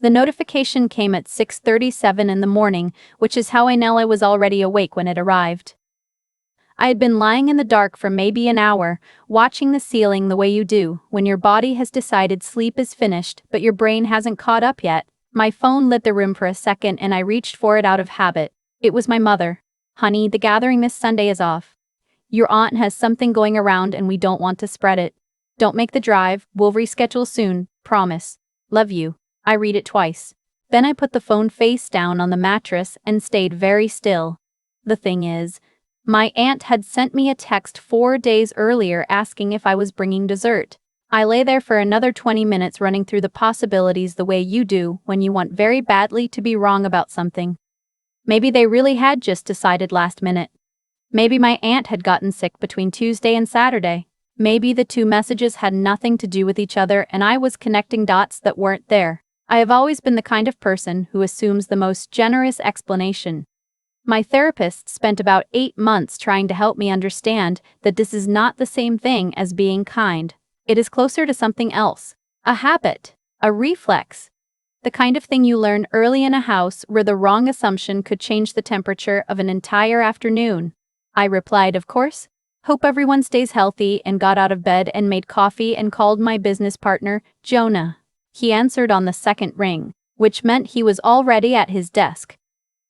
The notification came at 6:37 in the morning, which is how I know I was already awake when it arrived. I had been lying in the dark for maybe an hour, watching the ceiling the way you do when your body has decided sleep is finished but your brain hasn't caught up yet. My phone lit the room for a second and I reached for it out of habit. It was my mother. "Honey, the gathering this Sunday is off. Your aunt has something going around and we don't want to spread it. Don't make the drive, we'll reschedule soon, promise. Love you." I read it twice. Then I put the phone face down on the mattress and stayed very still. The thing is, my aunt had sent me a text 4 days earlier asking if I was bringing dessert. I lay there for another 20 minutes running through the possibilities the way you do when you want very badly to be wrong about something. Maybe they really had just decided last minute. Maybe my aunt had gotten sick between Tuesday and Saturday. Maybe the two messages had nothing to do with each other and I was connecting dots that weren't there. I have always been the kind of person who assumes the most generous explanation. My therapist spent about 8 months trying to help me understand that this is not the same thing as being kind. It is closer to something else. A habit. A reflex. The kind of thing you learn early in a house where the wrong assumption could change the temperature of an entire afternoon. I replied, of course. Hope everyone stays healthy, and got out of bed and made coffee and called my business partner, Jonah. He answered on the second ring, which meant he was already at his desk.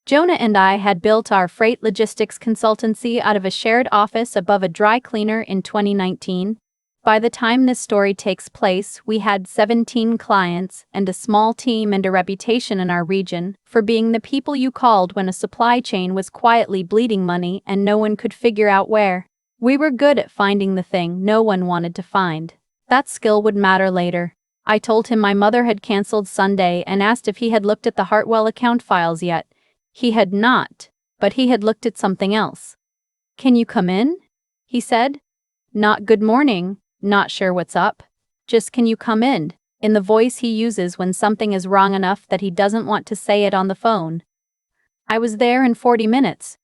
Jonah and I had built our freight logistics consultancy out of a shared office above a dry cleaner in 2019. By the time this story takes place, we had 17 clients and a small team and a reputation in our region for being the people you called when a supply chain was quietly bleeding money and no one could figure out where. We were good at finding the thing no one wanted to find. That skill would matter later. I told him my mother had canceled Sunday and asked if he had looked at the Hartwell account files yet. He had not, but he had looked at something else. "Can you come in?" he said. Not "good morning, not sure what's up. Just "can you come in?" in the voice he uses when something is wrong enough that he doesn't want to say it on the phone. I was there in 40 minutes.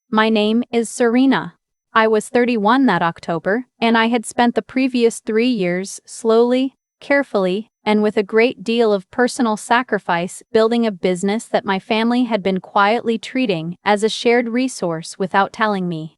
My name is Serena. I was 31 that October, and I had spent the previous 3 years slowly, carefully, and with a great deal of personal sacrifice building a business that my family had been quietly treating as a shared resource without telling me.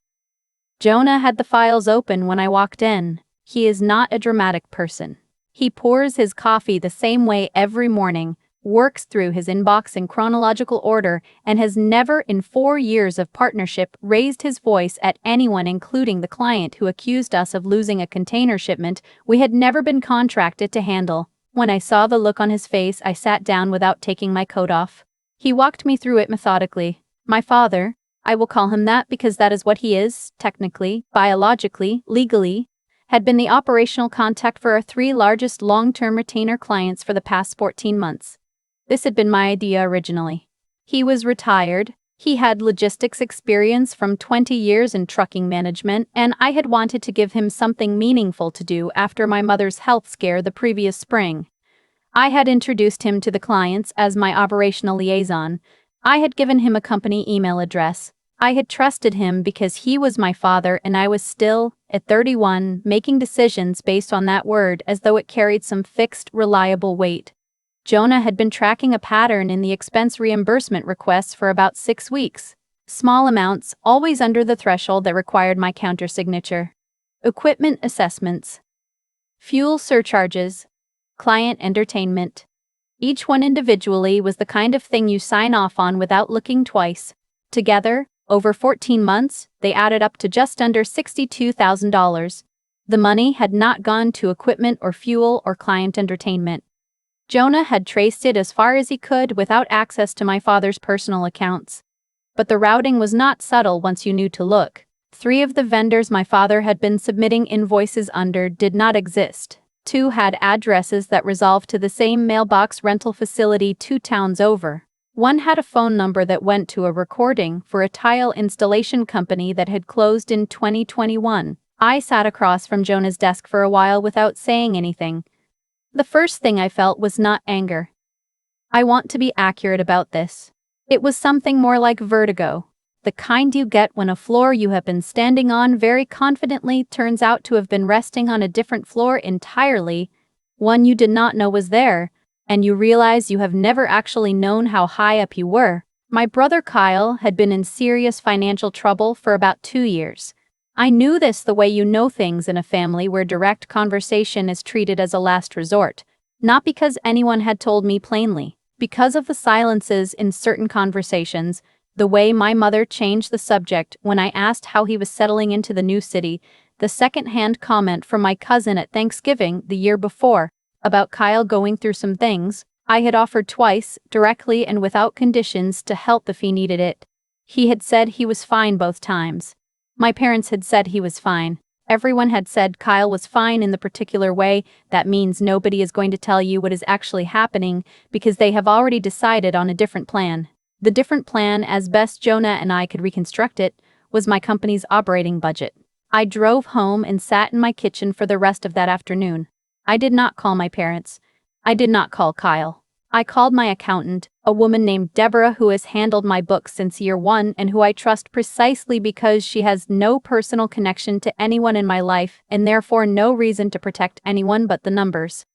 Jonah had the files open when I walked in. He is not a dramatic person. He pours his coffee the same way every morning, works through his inbox in chronological order, and has never in 4 years of partnership raised his voice at anyone, including the client who accused us of losing a container shipment we had never been contracted to handle. When I saw the look on his face, I sat down without taking my coat off. He walked me through it methodically. My father, I will call him that because that is what he is, technically, biologically, legally, had been the operational contact for our 3 largest long-term retainer clients for the past 14 months. This had been my idea originally. He was retired, he had logistics experience from 20 years in trucking management, and I had wanted to give him something meaningful to do after my mother's health scare the previous spring. I had introduced him to the clients as my operational liaison. I had given him a company email address. I had trusted him because he was my father, and I was still, at 31, making decisions based on that word as though it carried some fixed, reliable weight. Jonah had been tracking a pattern in the expense reimbursement requests for about 6 weeks. Small amounts, always under the threshold that required my countersignature. Equipment assessments. Fuel surcharges. Client entertainment. Each one individually was the kind of thing you sign off on without looking twice. Together, over 14 months, they added up to just under $62,000. The money had not gone to equipment or fuel or client entertainment. Jonah had traced it as far as he could without access to my father's personal accounts. But the routing was not subtle once you knew to look. 3 of the vendors my father had been submitting invoices under did not exist. 2 had addresses that resolved to the same mailbox rental facility 2 towns over. 1 had a phone number that went to a recording for a tile installation company that had closed in 2021. I sat across from Jonah's desk for a while without saying anything. The first thing I felt was not anger. I want to be accurate about this. It was something more like vertigo, the kind you get when a floor you have been standing on very confidently turns out to have been resting on a different floor entirely, one you did not know was there, and you realize you have never actually known how high up you were. My brother Kyle had been in serious financial trouble for about 2 years. I knew this the way you know things in a family where direct conversation is treated as a last resort, not because anyone had told me plainly, because of the silences in certain conversations, the way my mother changed the subject when I asked how he was settling into the new city, the second-hand comment from my cousin at Thanksgiving the year before about Kyle going through some things. I had offered twice, directly and without conditions, to help if he needed it. He had said he was fine both times. My parents had said he was fine. Everyone had said Kyle was fine in the particular way. That means nobody is going to tell you what is actually happening because they have already decided on a different plan. The different plan, as best Jonah and I could reconstruct it, was my company's operating budget. I drove home and sat in my kitchen for the rest of that afternoon. I did not call my parents. I did not call Kyle. I called my accountant, a woman named Deborah who has handled my books since year 1 and who I trust precisely because she has no personal connection to anyone in my life and therefore no reason to protect anyone but the numbers.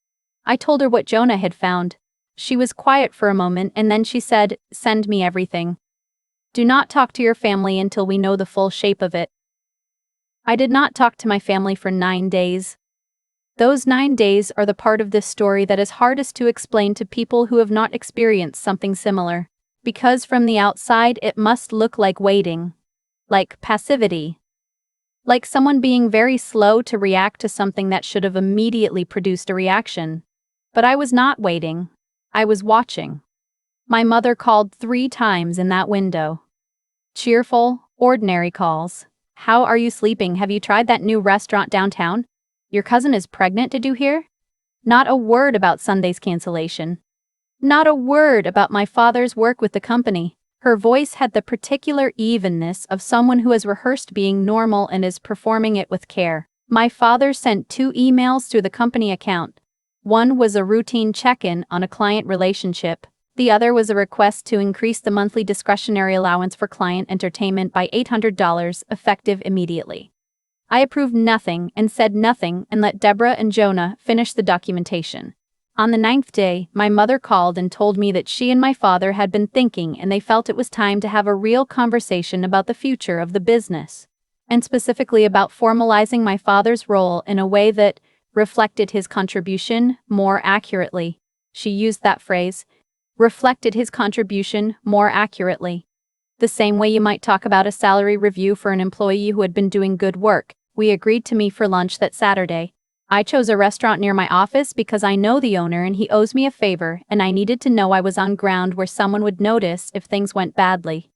I told her what Jonah had found. She was quiet for a moment and then she said, "Send me everything. Do not talk to your family until we know the full shape of it." I did not talk to my family for 9 days. Those 9 days are the part of this story that is hardest to explain to people who have not experienced something similar, because from the outside it must look like waiting, like passivity, like someone being very slow to react to something that should have immediately produced a reaction. But I was not waiting. I was watching. My mother called 3 times in that window. Cheerful, ordinary calls. "How are you sleeping? Have you tried that new restaurant downtown? Your cousin is pregnant, did you hear?" Not a word about Sunday's cancellation. Not a word about my father's work with the company. Her voice had the particular evenness of someone who has rehearsed being normal and is performing it with care. My father sent 2 emails through the company account. One was a routine check-in on a client relationship. The other was a request to increase the monthly discretionary allowance for client entertainment by $800, effective immediately. I approved nothing and said nothing and let Deborah and Jonah finish the documentation. On the 9th day, my mother called and told me that she and my father had been thinking and they felt it was time to have a real conversation about the future of the business, and specifically about formalizing my father's role in a way that reflected his contribution more accurately. She used that phrase, reflected his contribution more accurately. The same way you might talk about a salary review for an employee who had been doing good work. We agreed to meet for lunch that Saturday. I chose a restaurant near my office because I know the owner and he owes me a favor, and I needed to know I was on ground where someone would notice if things went badly.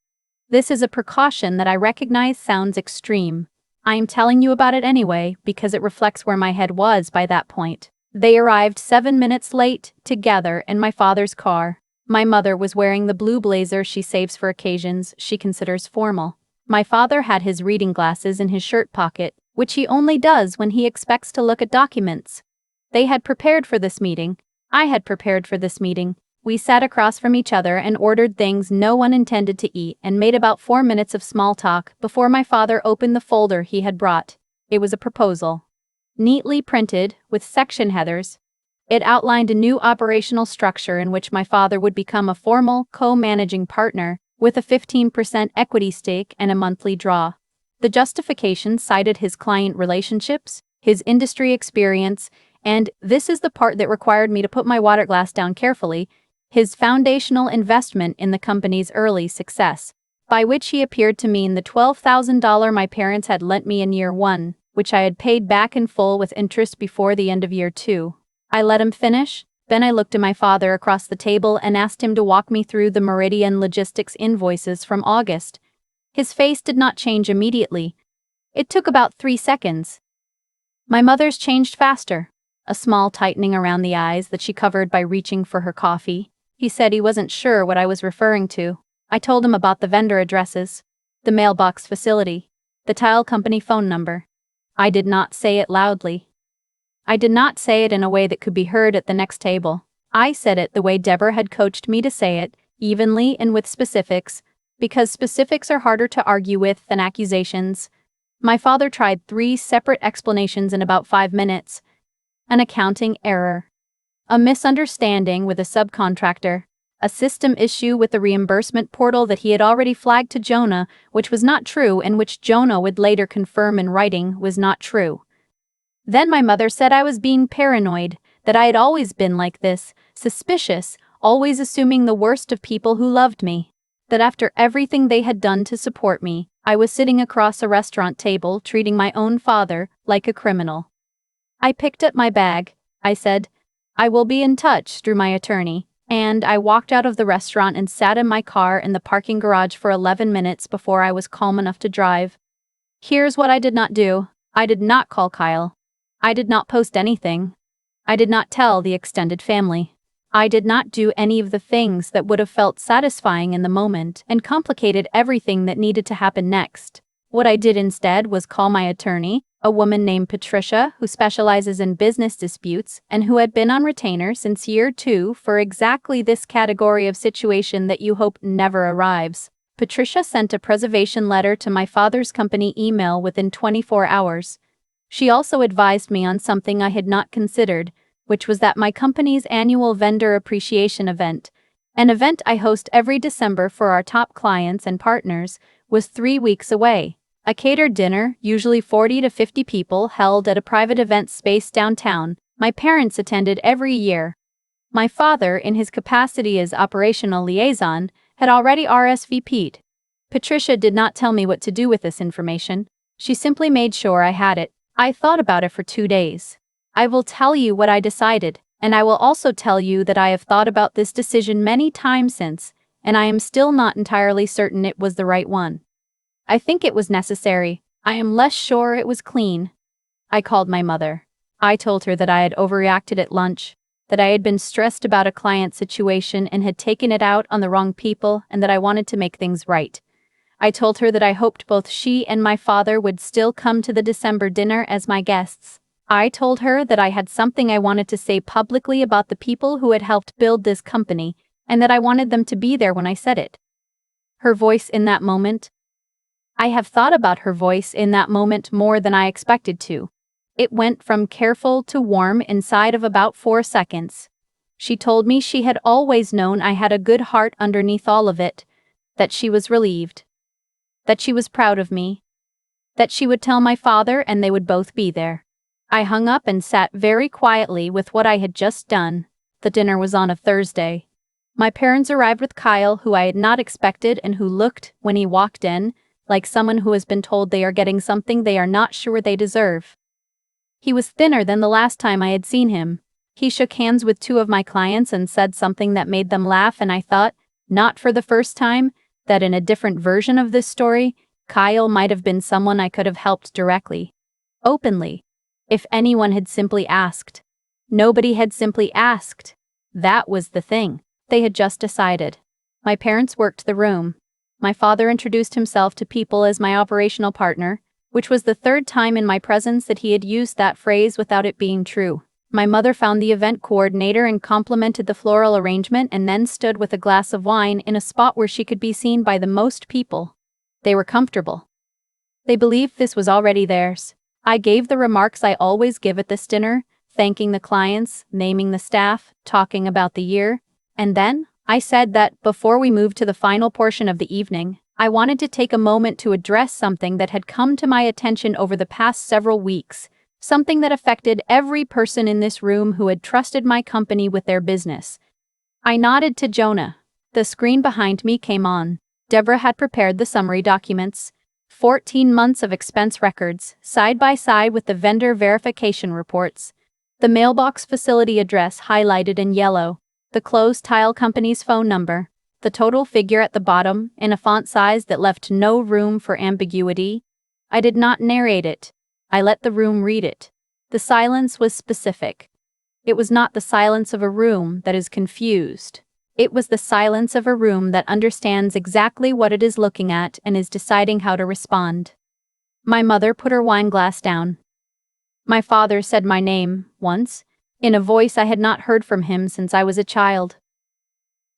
This is a precaution that I recognize sounds extreme. I am telling you about it anyway because it reflects where my head was by that point. They arrived 7 minutes late, together, in my father's car. My mother was wearing the blue blazer she saves for occasions she considers formal. My father had his reading glasses in his shirt pocket, which he only does when he expects to look at documents. They had prepared for this meeting. I had prepared for this meeting. We sat across from each other and ordered things no one intended to eat and made about 4 minutes of small talk before my father opened the folder he had brought. It was a proposal. Neatly printed, with section headers. It outlined a new operational structure in which my father would become a formal, co-managing partner, with a 15% equity stake and a monthly draw. The justification cited his client relationships, his industry experience, and, this is the part that required me to put my water glass down carefully, his foundational investment in the company's early success, by which he appeared to mean the $12,000 my parents had lent me in year 1, which I had paid back in full with interest before the end of year 2. I let him finish, then I looked at my father across the table and asked him to walk me through the Meridian Logistics invoices from August. His face did not change immediately. It took about 3 seconds. My mother's changed faster, a small tightening around the eyes that she covered by reaching for her coffee. He said he wasn't sure what I was referring to. I told him about the vendor addresses, the mailbox facility, the tile company phone number. I did not say it loudly. I did not say it in a way that could be heard at the next table. I said it the way Deborah had coached me to say it, evenly and with specifics, because specifics are harder to argue with than accusations. My father tried 3 separate explanations in about 5 minutes. An accounting error. A misunderstanding with a subcontractor. A system issue with the reimbursement portal that he had already flagged to Jonah, which was not true and which Jonah would later confirm in writing was not true. Then my mother said I was being paranoid, that I had always been like this, suspicious, always assuming the worst of people who loved me. That after everything they had done to support me, I was sitting across a restaurant table treating my own father like a criminal. I picked up my bag. I said, "I will be in touch," through my attorney, and I walked out of the restaurant and sat in my car in the parking garage for 11 minutes before I was calm enough to drive. Here's what I did not do. I did not call Kyle. I did not post anything. I did not tell the extended family. I did not do any of the things that would have felt satisfying in the moment and complicated everything that needed to happen next. What I did instead was call my attorney, a woman named Patricia who specializes in business disputes and who had been on retainer since year 2 for exactly this category of situation that you hope never arrives. Patricia sent a preservation letter to my father's company email within 24 hours. She also advised me on something I had not considered, which was that my company's annual vendor appreciation event, an event I host every December for our top clients and partners, was 3 weeks away. A catered dinner, usually 40 to 50 people, held at a private event space downtown. My parents attended every year. My father, in his capacity as operational liaison, had already RSVP'd. Patricia did not tell me what to do with this information. She simply made sure I had it. I thought about it for 2 days. I will tell you what I decided, and I will also tell you that I have thought about this decision many times since, and I am still not entirely certain it was the right one. I think it was necessary. I am less sure it was clean. I called my mother. I told her that I had overreacted at lunch, that I had been stressed about a client situation and had taken it out on the wrong people, and that I wanted to make things right. I told her that I hoped both she and my father would still come to the December dinner as my guests. I told her that I had something I wanted to say publicly about the people who had helped build this company, and that I wanted them to be there when I said it. Her voice in that moment. I have thought about her voice in that moment more than I expected to. It went from careful to warm inside of about 4 seconds. She told me she had always known I had a good heart underneath all of it, that she was relieved, that she was proud of me, that she would tell my father and they would both be there. I hung up and sat very quietly with what I had just done. The dinner was on a Thursday. My parents arrived with Kyle, who I had not expected and who looked, when he walked in, like someone who has been told they are getting something they are not sure they deserve. He was thinner than the last time I had seen him. He shook hands with 2 of my clients and said something that made them laugh, and I thought, not for the first time, that in a different version of this story, Kyle might have been someone I could have helped directly, openly, if anyone had simply asked. Nobody had simply asked. That was the thing. They had just decided. My parents worked the room. My father introduced himself to people as my operational partner, which was the 3rd time in my presence that he had used that phrase without it being true. My mother found the event coordinator and complimented the floral arrangement, and then stood with a glass of wine in a spot where she could be seen by the most people. They were comfortable. They believed this was already theirs. I gave the remarks I always give at this dinner, thanking the clients, naming the staff, talking about the year, and then I said that, before we moved to the final portion of the evening, I wanted to take a moment to address something that had come to my attention over the past several weeks, something that affected every person in this room who had trusted my company with their business. I nodded to Jonah. The screen behind me came on. Deborah had prepared the summary documents. 14 months of expense records, side by side with the vendor verification reports. The mailbox facility address highlighted in yellow. The closed tile company's phone number. The total figure at the bottom, in a font size that left no room for ambiguity. I did not narrate it. I let the room read it. The silence was specific. It was not the silence of a room that is confused. It was the silence of a room that understands exactly what it is looking at and is deciding how to respond. My mother put her wine glass down. My father said my name, once, in a voice I had not heard from him since I was a child.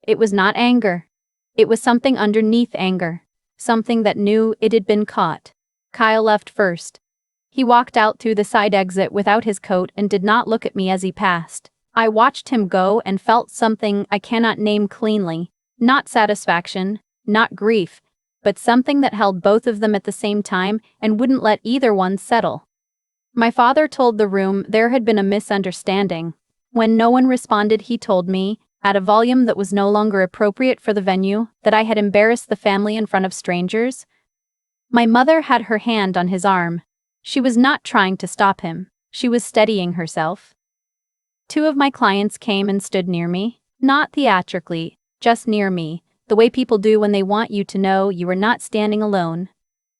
It was not anger. It was something underneath anger, something that knew it had been caught. Kyle left first. He walked out through the side exit without his coat and did not look at me as he passed. I watched him go and felt something I cannot name cleanly, not satisfaction, not grief, but something that held both of them at the same time and wouldn't let either one settle. My father told the room there had been a misunderstanding. When no one responded, he told me, at a volume that was no longer appropriate for the venue, that I had embarrassed the family in front of strangers. My mother had her hand on his arm. She was not trying to stop him. She was steadying herself. Two of my clients came and stood near me, not theatrically, just near me, the way people do when they want you to know you are not standing alone.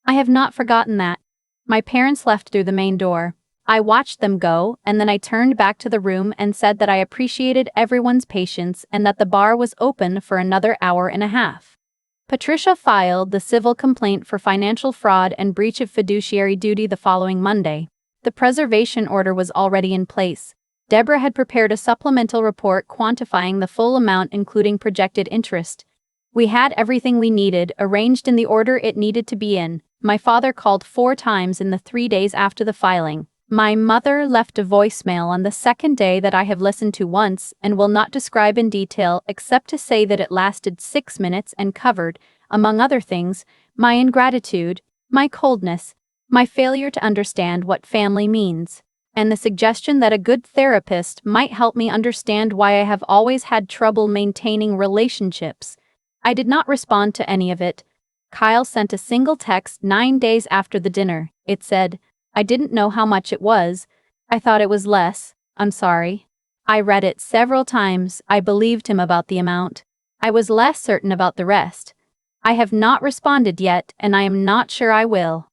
I have not forgotten that. My parents left through the main door. I watched them go, and then I turned back to the room and said that I appreciated everyone's patience and that the bar was open for another hour and a half. Patricia filed the civil complaint for financial fraud and breach of fiduciary duty the following Monday. The preservation order was already in place. Deborah had prepared a supplemental report quantifying the full amount including projected interest. We had everything we needed arranged in the order it needed to be in. My father called 4 times in the 3 days after the filing. My mother left a voicemail on the second day that I have listened to once and will not describe in detail except to say that it lasted 6 minutes and covered, among other things, my ingratitude, my coldness, my failure to understand what family means, and the suggestion that a good therapist might help me understand why I have always had trouble maintaining relationships. I did not respond to any of it. Kyle sent a single text 9 days after the dinner. It said, "I didn't know how much it was. I thought it was less. I'm sorry." I read it several times. I believed him about the amount. I was less certain about the rest. I have not responded yet, and I am not sure I will.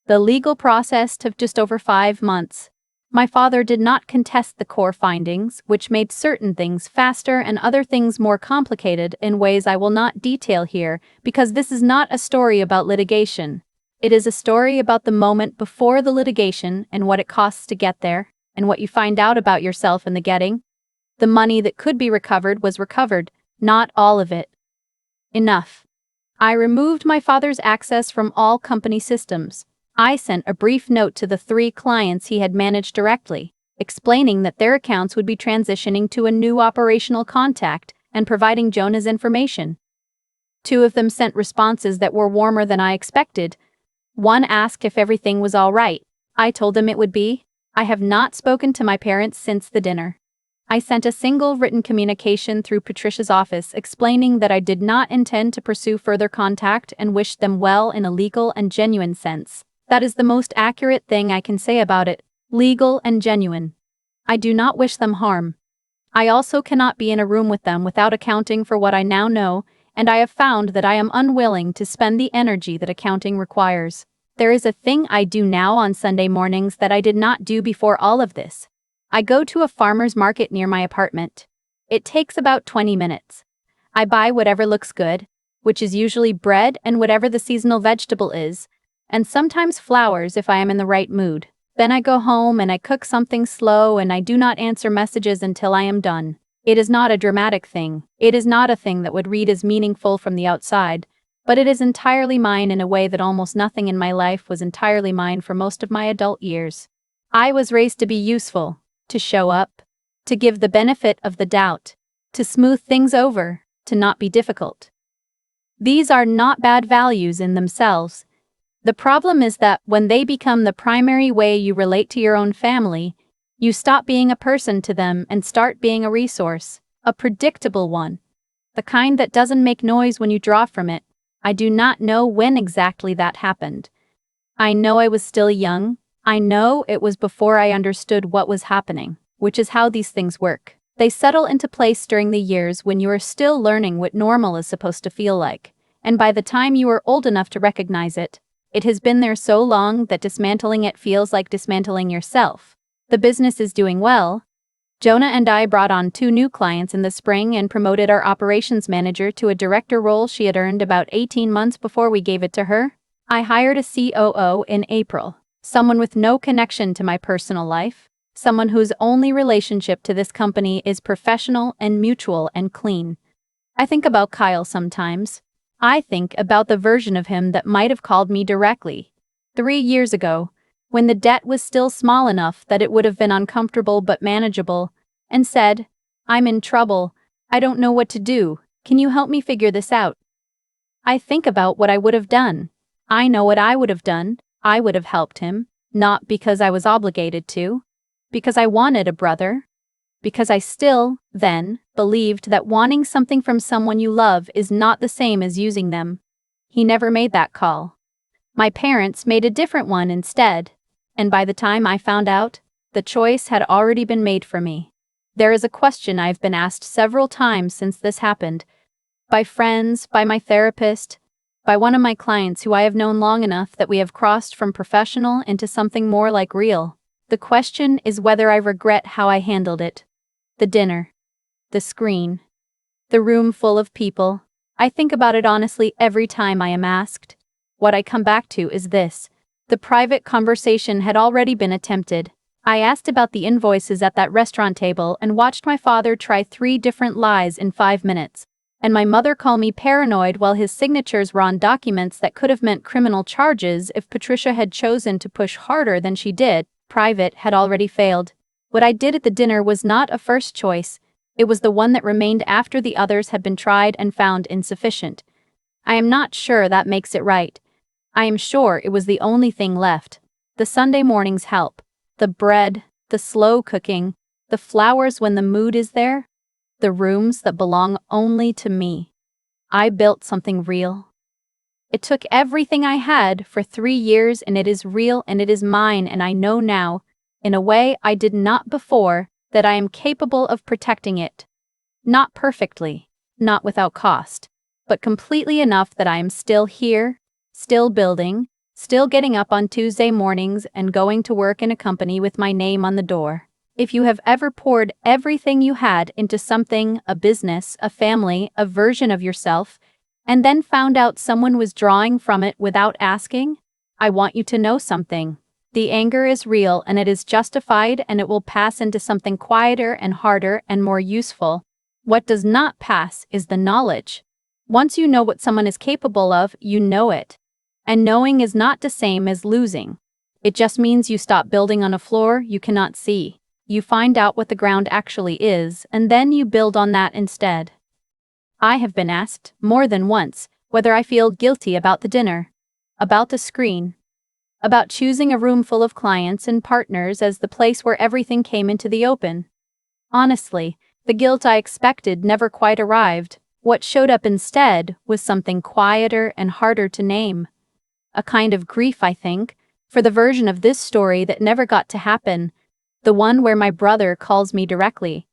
The legal process took just over 5 months. My father did not contest the core findings, which made certain things faster and other things more complicated in ways I will not detail here, because this is not a story about litigation. It is a story about the moment before the litigation and what it costs to get there, and what you find out about yourself in the getting. The money that could be recovered was recovered, not all of it. Enough. I removed my father's access from all company systems. I sent a brief note to the 3 clients he had managed directly, explaining that their accounts would be transitioning to a new operational contact and providing Jonah's information. 2 of them sent responses that were warmer than I expected. One asked if everything was all right. I told him it would be. I have not spoken to my parents since the dinner. I sent a single written communication through Patricia's office explaining that I did not intend to pursue further contact and wished them well in a legal and genuine sense. That is the most accurate thing I can say about it, legal and genuine. I do not wish them harm. I also cannot be in a room with them without accounting for what I now know, and I have found that I am unwilling to spend the energy that accounting requires. There is a thing I do now on Sunday mornings that I did not do before all of this. I go to a farmer's market near my apartment. It takes about 20 minutes. I buy whatever looks good, which is usually bread and whatever the seasonal vegetable is, and sometimes flowers if I am in the right mood. Then I go home and I cook something slow and I do not answer messages until I am done. It is not a dramatic thing. It is not a thing that would read as meaningful from the outside, but it is entirely mine in a way that almost nothing in my life was entirely mine for most of my adult years. I was raised to be useful, to show up, to give the benefit of the doubt, to smooth things over, to not be difficult. These are not bad values in themselves. The problem is that when they become the primary way you relate to your own family, you stop being a person to them and start being a resource, a predictable one, the kind that doesn't make noise when you draw from it. I do not know when exactly that happened. I know I was still young. I know it was before I understood what was happening, which is how these things work. They settle into place during the years when you are still learning what normal is supposed to feel like, and by the time you are old enough to recognize it, it has been there so long that dismantling it feels like dismantling yourself. The business is doing well. Jonah and I brought on 2 new clients in the spring and promoted our operations manager to a director role she had earned about 18 months before we gave it to her. I hired a COO in April. Someone with no connection to my personal life, someone whose only relationship to this company is professional and mutual and clean. I think about Kyle sometimes. I think about the version of him that might have called me directly 3 years ago, when the debt was still small enough that it would have been uncomfortable but manageable, and said, "I'm in trouble. I don't know what to do. Can you help me figure this out?" I think about what I would have done. I know what I would have done. I would have helped him, not because I was obligated to, because I wanted a brother, because I still, then, believed that wanting something from someone you love is not the same as using them. He never made that call. My parents made a different one instead, and by the time I found out, the choice had already been made for me. There is a question I've been asked several times since this happened, by friends, by my therapist, by one of my clients who I have known long enough that we have crossed from professional into something more like real. The question is whether I regret how I handled it. The dinner. The screen. The room full of people. I think about it honestly every time I am asked. What I come back to is this. The private conversation had already been attempted. I asked about the invoices at that restaurant table and watched my father try 3 different lies in 5 minutes. And my mother call me paranoid while his signatures were on documents that could have meant criminal charges if Patricia had chosen to push harder than she did. Private had already failed. What I did at the dinner was not a first choice. It was the one that remained after the others had been tried and found insufficient. I am not sure that makes it right. I am sure it was the only thing left. The Sunday morning's help. The bread, the slow cooking, the flowers when the mood is there. The rooms that belong only to me. I built something real. It took everything I had for 3 years and it is real and it is mine, and I know now, in a way I did not before, that I am capable of protecting it. Not perfectly, not without cost, but completely enough that I am still here, still building, still getting up on Tuesday mornings and going to work in a company with my name on the door. If you have ever poured everything you had into something, a business, a family, a version of yourself, and then found out someone was drawing from it without asking, I want you to know something. The anger is real and it is justified, and it will pass into something quieter and harder and more useful. What does not pass is the knowledge. Once you know what someone is capable of, you know it. And knowing is not the same as losing. It just means you stop building on a floor you cannot see. You find out what the ground actually is, and then you build on that instead. I have been asked, more than once, whether I feel guilty about the dinner, about the screen, about choosing a room full of clients and partners as the place where everything came into the open. Honestly, the guilt I expected never quite arrived. What showed up instead was something quieter and harder to name. A kind of grief, I think, for the version of this story that never got to happen. The one where my brother calls me directly.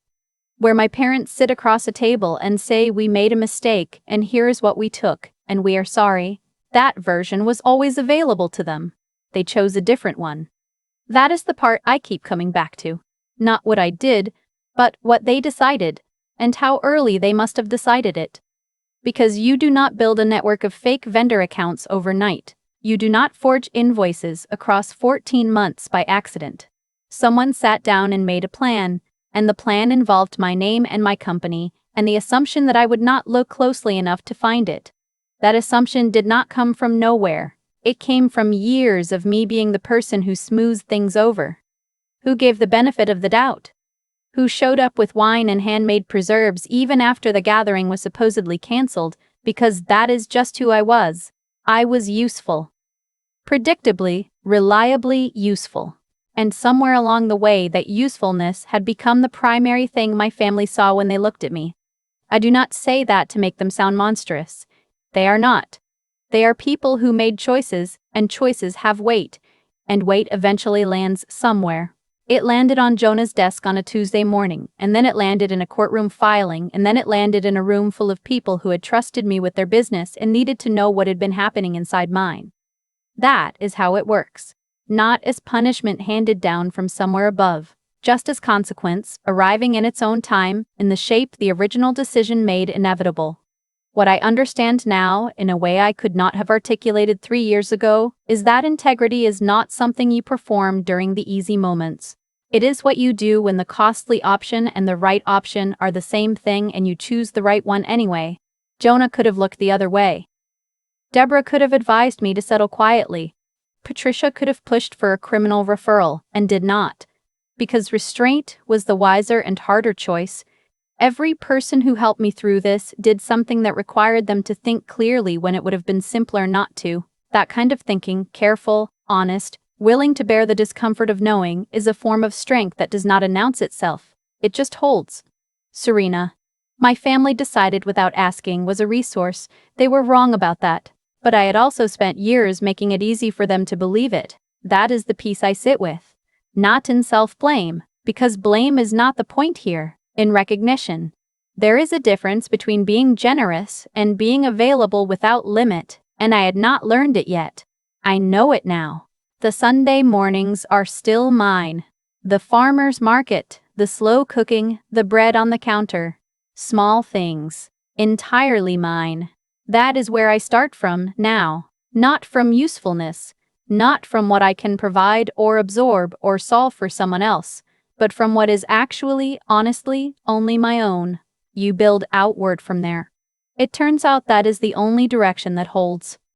Where my parents sit across a table and say we made a mistake and here's what we took and we are sorry. That version was always available to them. They chose a different one. That is the part I keep coming back to. Not what I did, but what they decided, and how early they must have decided it. Because you do not build a network of fake vendor accounts overnight. You do not forge invoices across 14 months by accident. Someone sat down and made a plan, and the plan involved my name and my company, and the assumption that I would not look closely enough to find it. That assumption did not come from nowhere. It came from years of me being the person who smoothed things over, who gave the benefit of the doubt, who showed up with wine and handmade preserves even after the gathering was supposedly canceled, because that is just who I was. I was useful. Predictably, reliably useful. And somewhere along the way that usefulness had become the primary thing my family saw when they looked at me. I do not say that to make them sound monstrous. They are not. They are people who made choices, and choices have weight, and weight eventually lands somewhere. It landed on Jonah's desk on a Tuesday morning, and then it landed in a courtroom filing, and then it landed in a room full of people who had trusted me with their business and needed to know what had been happening inside mine. That is how it works. Not as punishment handed down from somewhere above, just as consequence, arriving in its own time, in the shape the original decision made inevitable. What I understand now, in a way I could not have articulated 3 years ago, is that integrity is not something you perform during the easy moments. It is what you do when the costly option and the right option are the same thing and you choose the right one anyway. Jonah could have looked the other way. Deborah could have advised me to settle quietly. Patricia could have pushed for a criminal referral and did not. because restraint was the wiser and harder choice. Every person who helped me through this did something that required them to think clearly when it would have been simpler not to. That kind of thinking, careful, honest, willing to bear the discomfort of knowing, is a form of strength that does not announce itself. It just holds. Serena. My family decided without asking was a resource. They were wrong about that. But I had also spent years making it easy for them to believe it. That is the peace I sit with. Not in self-blame, because blame is not the point here. In recognition. There is a difference between being generous and being available without limit, and I had not learned it yet. I know it now. The Sunday mornings are still mine. The farmer's market, the slow cooking, the bread on the counter. Small things. Entirely mine. That is where I start from now. Not from usefulness. Not from what I can provide or absorb or solve for someone else, but from what is actually, honestly, only my own. You build outward from there. It turns out that is the only direction that holds.